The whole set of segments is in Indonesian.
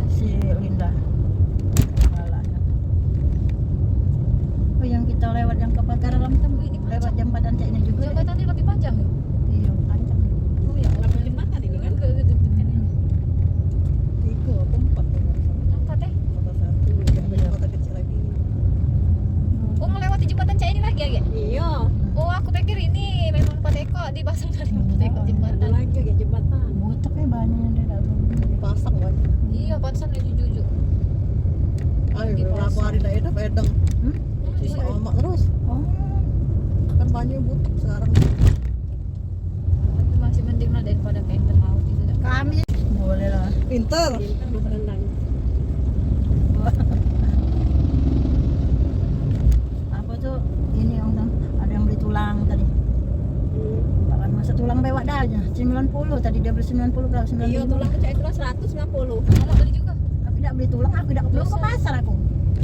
Si Linda. Malahnya. Oh, yang kita lewat yang ke Pagaralam kan lewat jembatan ini juga. Jembatan ini lebih panjang ya? Iya, panjang. Oh ya, lewat jembatan ini kan ke depan ini. 3 atau 4 ya. Empat ya? Kota 1, ada kota kecil lagi. Oh, melewati jembatan C ini lagi ya? Iya. Oh, aku pikir ini memang Pateko dipasang dari Pateko jembatan. Lagi ya jembatan. Buteknya banyak di dalam. Dipasang banyak. Iya, pantesan lucu-lucu. Ayo, berapa hari dah edap edeng. Sisa omak terus. Oh, Kan banyak butuh sekarang. Tapi masih mending lah daripada penter laut itu. kami boleh lah. Pinter. Apa tuh? Ini yang ada yang beli tulang tadi. Bahkan masa tulang bewak dah aja. 90 tadi dia beli 90 kalau 90. Iya, tulang kecil itu 190. Kamu beli juga? Aku tidak beli tulang, aku tidak belum ke pasar aku.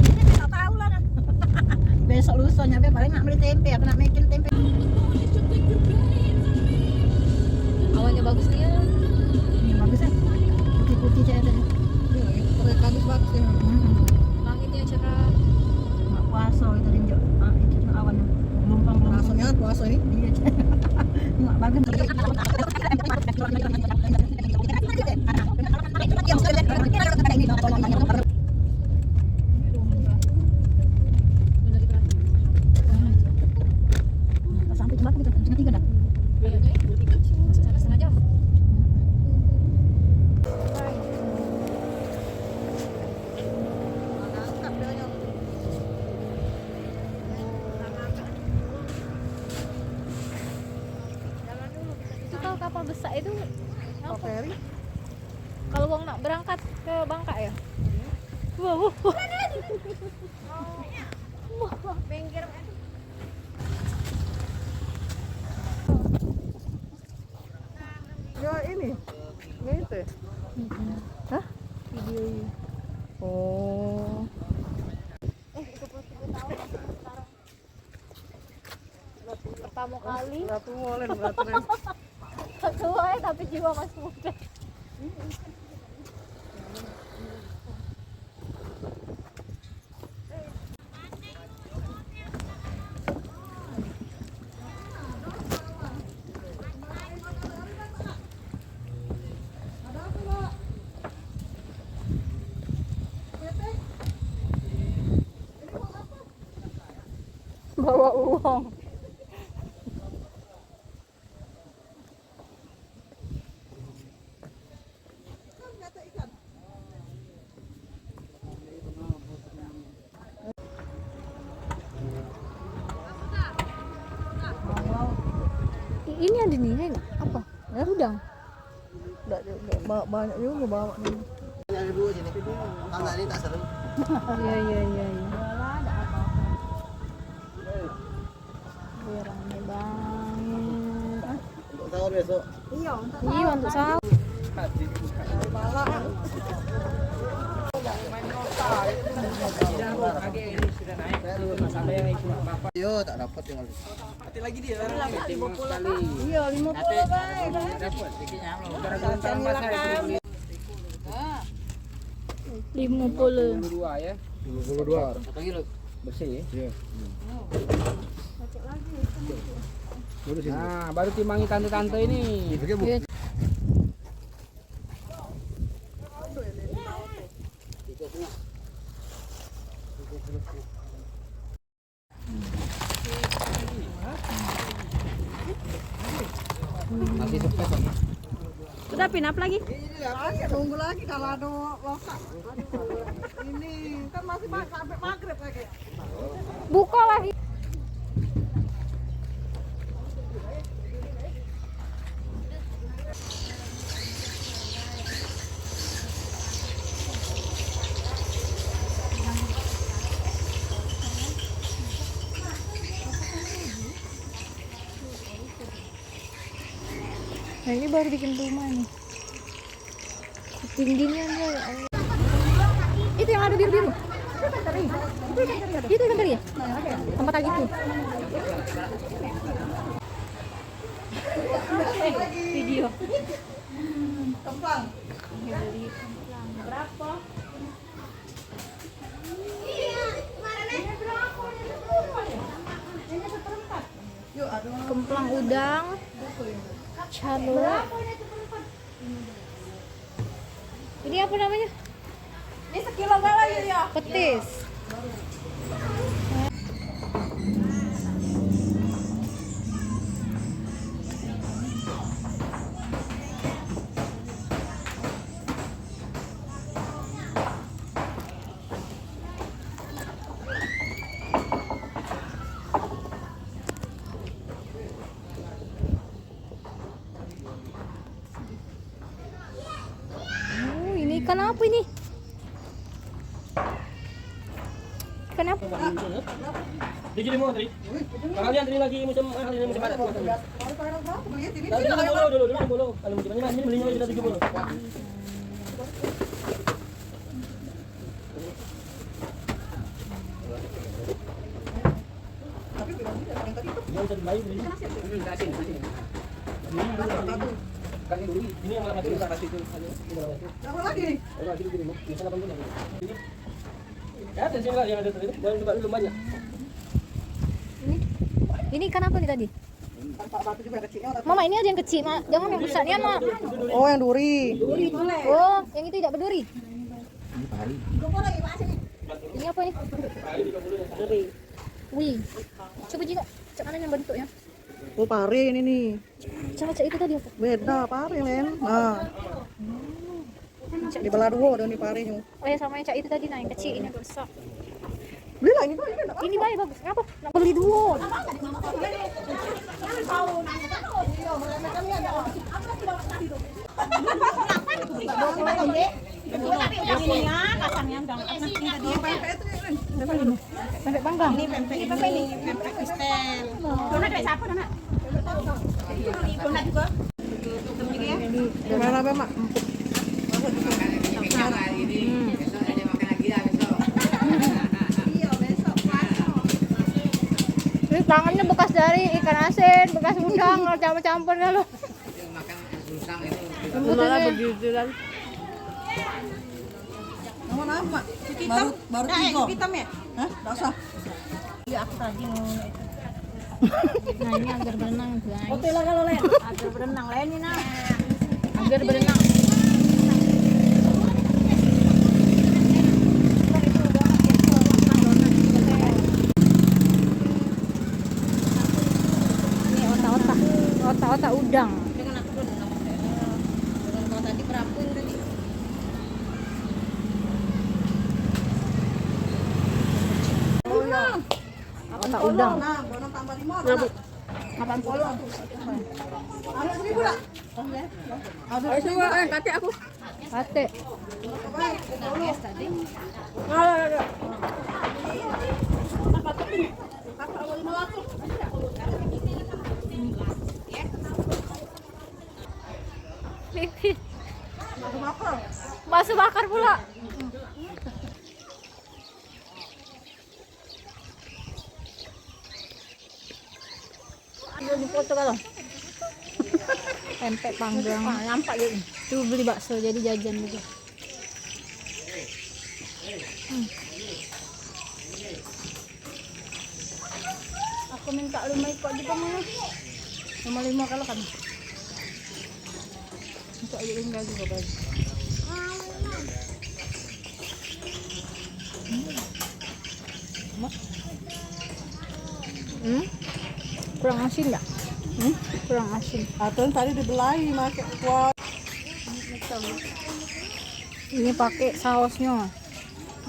Ini tidak tahu lah. Nah. Besok lusa nyampe paling nak beli tempe, aku nak bikin tempe. Awalnya bagus nih ya. Ini bagus ya. Putih-putih saya tadi. Iya, pakai bagus bagus ya. Langitnya cerah. Mak puasa kita linjau. Itu awan gelombang Langsungnya puasa ini. Iya. Mak bagus. Sampai jam berapa kita? Jam 3 dah. Kayaknya masih sampai setengah jam. Itu kalau kapal besar itu apa? Feri. Kalau uang nak berangkat ke Bangka ya? Wow. Ya ini. Ini itu. Ya? Hah? Video ini. Oh. Pertama kali. Ratu Molen, Ratu Ren. Tua ya tapi jiwa masih muda. Bawa uang. Ini ada nih, Neng. Apa? Ya udang. Banyak juga bawa nih. Yang dua sini. Tangga ini tak seru. Iya, iya, iya, iya. Biar rame banget. Untuk sahur besok. Iya, Iya, untuk sahur. Yo tak dapat tinggal. iya 50 baik. Dapat. 50. 22 ya. 22. Satu kilo. Bersih ya? Iya. Nah, baru timbangi tante-tante ini. Iya. Masih sempet sama. Udah pinap lagi? Tunggu lagi kalau ada lokal. Ini kan masih sampai maghrib lagi. Buka lagi. Nah ini baru bikin rumah nih. Tingginya nih. Ya Allah. Itu yang ada biru-biru. Itu ikan teri ya? Tempat lagi tuh. Video. Kemplang. Beli kemplang. Berapa? Yuk, aduh. Kemplang udang. Calo. Ini apa namanya? Ini sekilo berapa ya? Petis. Oh, ini ikan apa ini? Ikan apa? Dia jadi mau tadi. Kalian tadi lagi musim mahal ini musim padat. Baru berapa? Lihat ini. Dulu. Kalau musim ini masih belinya sudah 70. Tapi bilang tidak yang tadi itu. Yang bisa dibayar beli. Ini yang mana kasih itu. Apa lagi nih? Bisa 80. Ya, tensi enggak yang ada tadi. Boleh coba dulu banyak. Ini ikan apa nih tadi? Tanpa batu juga kecilnya. Mama, ini ada yang kecil, Ma. Jangan yang besarnya, Ma. Oh, yang duri. Oh, yang itu tidak berduri. Ini apa nih? Wih. Coba juga cek mana yang bentuknya. Oh, pare ini nih. Cak itu tadi apa? Beda pare, Len. Nah. Di belah dua ada nih parenya. Oh ya, sama yang cak itu tadi, nah yang kecil, ini agak besar. Beli lah ini tuh, ini enggak. Ini baik, bagus. Ngapa? Nak beli dua. Pempek panggang. Ini pempek ini. Pempek Kristen. Dona dari siapa, Dona? Dona juga. Gimana, Mak? Ini tangannya bekas dari ikan asin, bekas udang, kalau campur-campur kalau. Malah begitu kan. Mau nama? Baru tiga. Hitam ya? Hah? Enggak usah. Iya, aku tadi mau. Nah, ini agar berenang, guys. Oke lah kalau Len. Agar berenang Len ini nah. Agar berenang. Ini otak-otak. Otak-otak udang. Dengan aku berenang. Dengan kau tadi berapun tadi. Otak udang. Nah, bonong tambah 5. Berapa? 80. Ada 1000 dah. Ada 1000 kate aku. Sate. Bakso bakar pula. Ada di foto kalau. Pempek panggang. Nampak gitu. Tuh beli bakso jadi jajan juga. Aku minta 5 ekor juga mana? 5 kalau kan. Untuk aja tinggal juga bagi. Kurang asin nggak? Kurang asin. Atau tadi dibelai pakai kuah. Ini pakai sausnya.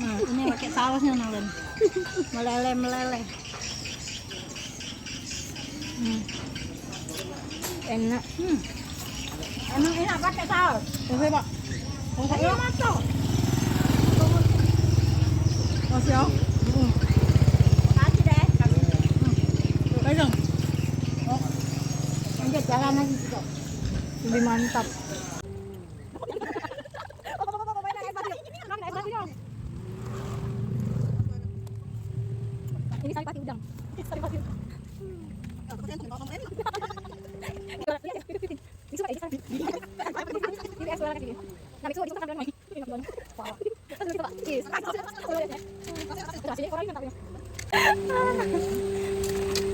Nah, ini pakai sausnya Len. Meleleh. Enak. Emang enak pakai saus. Oke, Pak. Iya masuk. Masih ya? Kasih deh. Pegang. Lanjut jalan lagi juga. Lebih mantap. Ini sari pati udang. Sari pati udang. Ini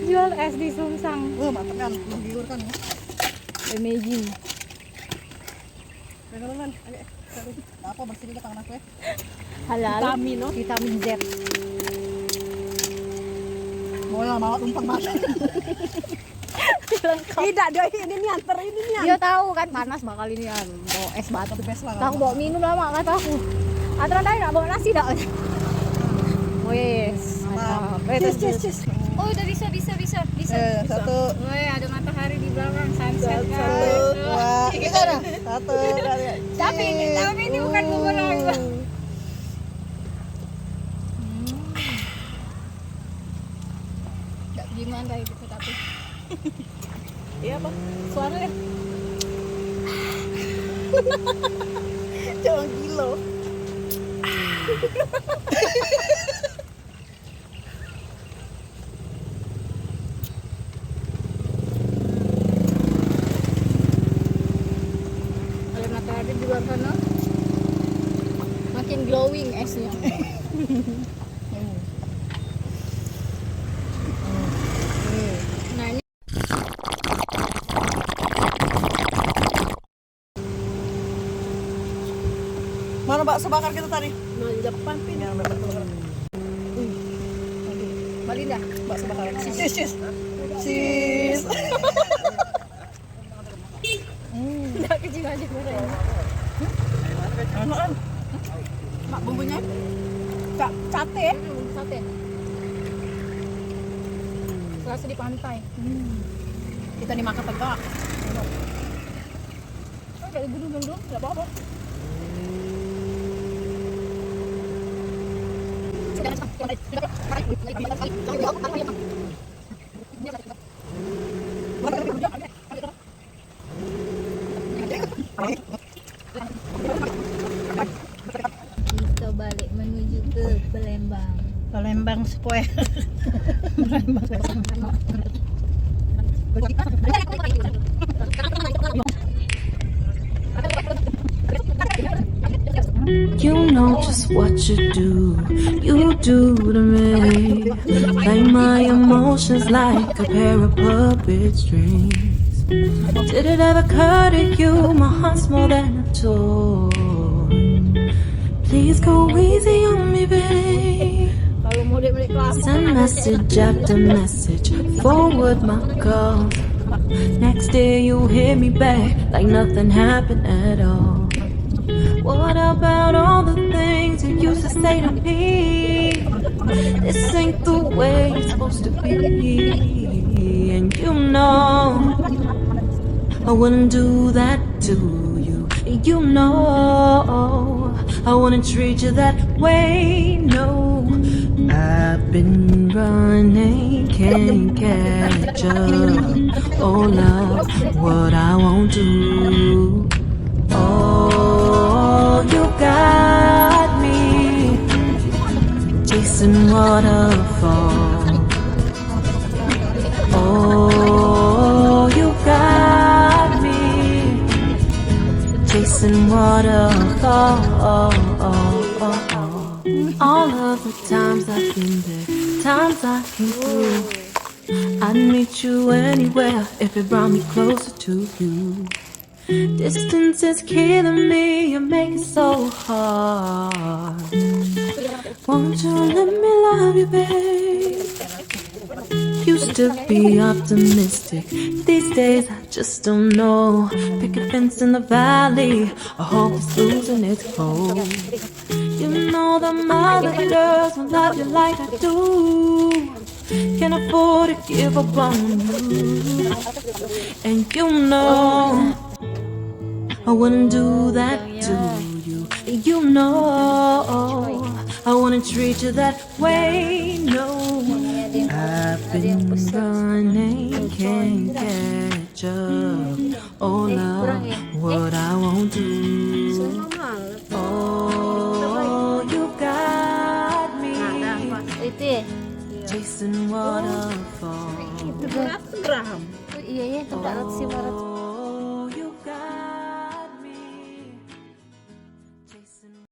Jual es di Sungsang. Oh, mantap kan, menggiurkan ya. Amazing. Teman-teman, apa bersih ke tangan aku ya? Halal. Vitamin Z. Mau yang bawa tumpang banget. Lengkap. Tidak, ini nyanter ini nih. Dia tahu kan panas bakal ini kan bawa es batu. Satu bes lah. Aku bawa minum lama kata aku. Aturan tadi nggak bawa nasi dah. Wes. Cis. Oh udah bisa. Satu. Woi ada matahari di belakang sunset Satu. guys. Wah, gimana? Satu. Tapi ini bukan bubur lagi. Nggak gimana kayak gitu tapi. Iya, Pak. Suaranya Jangan gila. ada matahari di luar sana. Makin glowing esnya. Nah ini Mana bakso bakar kita tadi? nah di depan pin. Yang bakso bakar. Balik dah. Bakso bakar. Cis. Udah kecil aja goreng. Kan? Mak bumbunya Sate ya? sate. Serasa di pantai. Kita dimakan tegak. Oh, kayak gedung-gedung, enggak apa-apa. Kita balik menuju ke Palembang. Palembang Square. You know just what you do to me. Play my emotions like a pair of puppet strings. Did it ever occur to you my heart's more than a toy? Please go easy on me, babe. Kalau mudik-mudik kelas Send message after message, forward my calls. Next day you hit me back like nothing happened at all. What about all the things you used to say to me? This ain't the way it's supposed to be. And you know I wouldn't do that to you. You know I wouldn't treat you that way. No, I've been running, can't catch up. Oh love, what I won't do. Oh, you got me chasing waterfalls. Oh, you got me chasing waterfalls. All of the times I've been there, times I came through. I'd meet you anywhere if it brought me closer to you. Distance is killing me, you make it so hard. Won't you let me love you, babe? Used to be optimistic, these days I just don't know. Pick a fence in the valley, I hope it's losing its hold. You know the other girls won't love you like I do. Can't afford to give up on you. And you know I wouldn't do that to you. You know I wouldn't treat you that way. No, I've been running, can't catch up. Oh love, what I won't do. Oh, you got me chasing waterfalls. Iya ya, 400 500.